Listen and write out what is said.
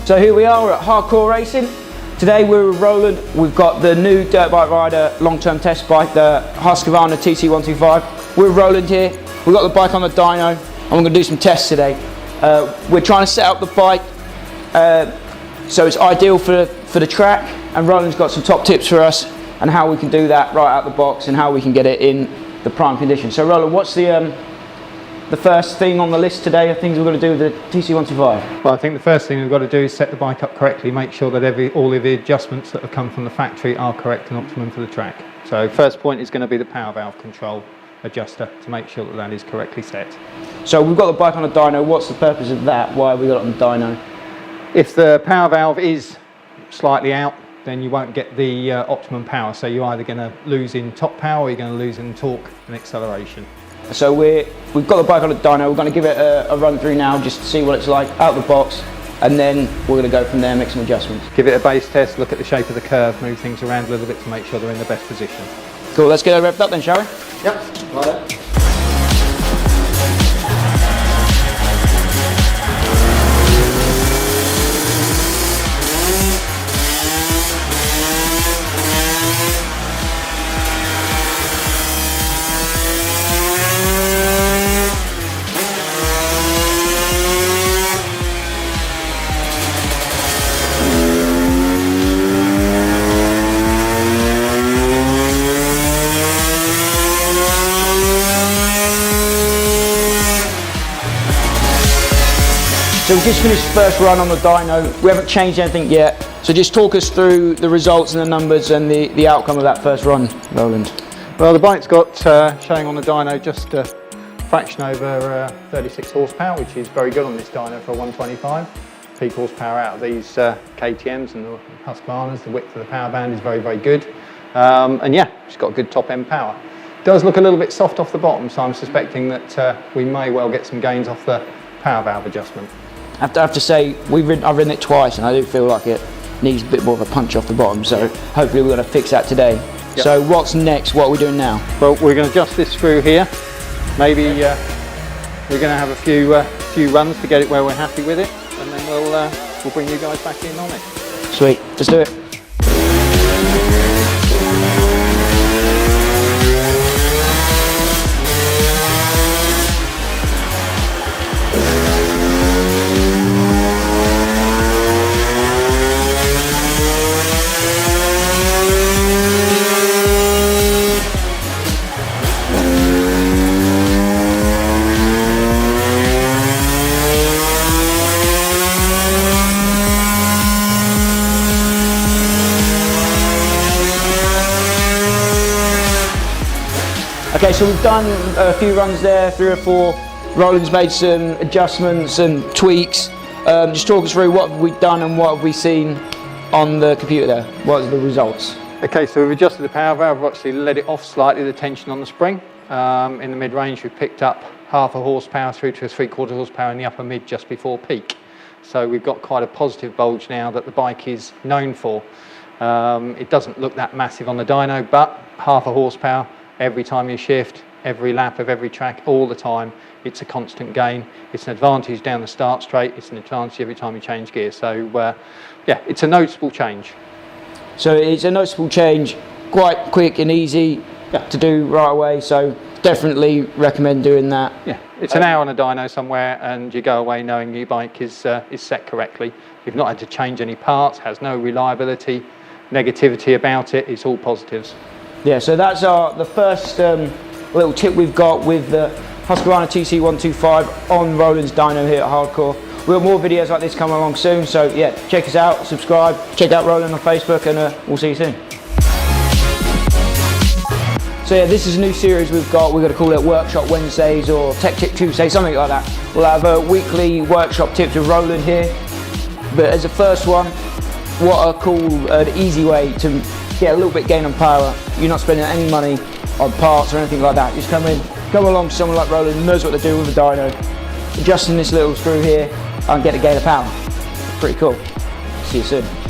So here we are at Hardcore Racing. Today we're with Roland. We've got the new Dirt Bike Rider long-term test bike, the Husqvarna TC 125. We're with Roland here. We've got the bike on the dyno and we're going to do some tests today. We're trying to set up the bike so it's ideal for the track, and Roland's got some top tips for us and how we can do that right out the box and how we can get it in the prime condition. So Roland, what's the first thing on the list today of things we're going to do with the TC125? Well, I think the first thing we've got to do is set the bike up correctly, make sure that all of the adjustments that have come from the factory are correct and optimum for the track. So first point is going to be the power valve control adjuster to make sure that that is correctly set. So we've got the bike on a dyno. What's the purpose of that? Why have we got it on the dyno? If the power valve is slightly out, then you won't get the optimum power. So you're either going to lose in top power or you're going to lose in torque and acceleration. So we've got the bike on a dyno. We're going to give it a run through now just to see what it's like out the box, and then we're going to go from there, make some adjustments. Give it a base test, look at the shape of the curve, move things around a little bit to make sure they're in the best position. Cool, let's get it revved up then, shall we? Yep, right. So we've just finished the first run on the dyno. We haven't changed anything yet. So just talk us through the results and the numbers and the outcome of that first run, Roland. Well, the bike's got showing on the dyno just a fraction over 36 horsepower, which is very good on this dyno for a 125. Peak horsepower out of these KTMs and the Husqvarnas, the width of the power band is very, very good. And yeah, it's got good top end power. It does look a little bit soft off the bottom, so I'm suspecting that we may well get some gains off the power valve adjustment. I have to say, I've ridden it twice and I do feel like it needs a bit more of a punch off the bottom, so hopefully we're going to fix that today. Yep. So what's next? What are we doing now? Well, we're going to adjust this screw here. Maybe we're going to have a few runs to get it where we're happy with it, and then we'll bring you guys back in on it. Sweet, let's do it. Okay, so we've done a few runs there, 3 or 4. Roland's made some adjustments and tweaks. Just talk us through what have we done and what have we seen on the computer there. What are the results? Okay, so we've adjusted the power valve, we've actually let it off slightly, the tension on the spring. In the mid-range we've picked up half a horsepower through to a 3/4 horsepower in the upper mid just before peak. So we've got quite a positive bulge now that the bike is known for. It doesn't look that massive on the dyno, but half a horsepower every time you shift, every lap of every track, all the time, it's a constant gain. It's an advantage down the start straight, it's an advantage every time you change gear. So yeah, it's a noticeable change. So it's a noticeable change, quite quick and easy to do right away, so definitely recommend doing that. Yeah, it's an hour on a dyno somewhere and you go away knowing your bike is set correctly. You've not had to change any parts, has no reliability, negativity about it, it's all positives. Yeah, so that's the first little tip we've got with the Husqvarna TC 125 on Roland's dyno here at Hardcore. We'll have more videos like this coming along soon, so yeah, check us out, subscribe, check out Roland on Facebook, and we'll see you soon. So yeah, this is a new series we've got. We're going to call it Workshop Wednesdays or Tech Tip Tuesday, something like that. We'll have a weekly workshop tips with Roland here. But as a first one, what a cool, easy way to get a little bit gain on power. You're not spending any money on parts or anything like that. Just come along to someone like Roland who knows what to do with a dyno, adjusting this little screw here and get a gain of power. Pretty cool. See you soon.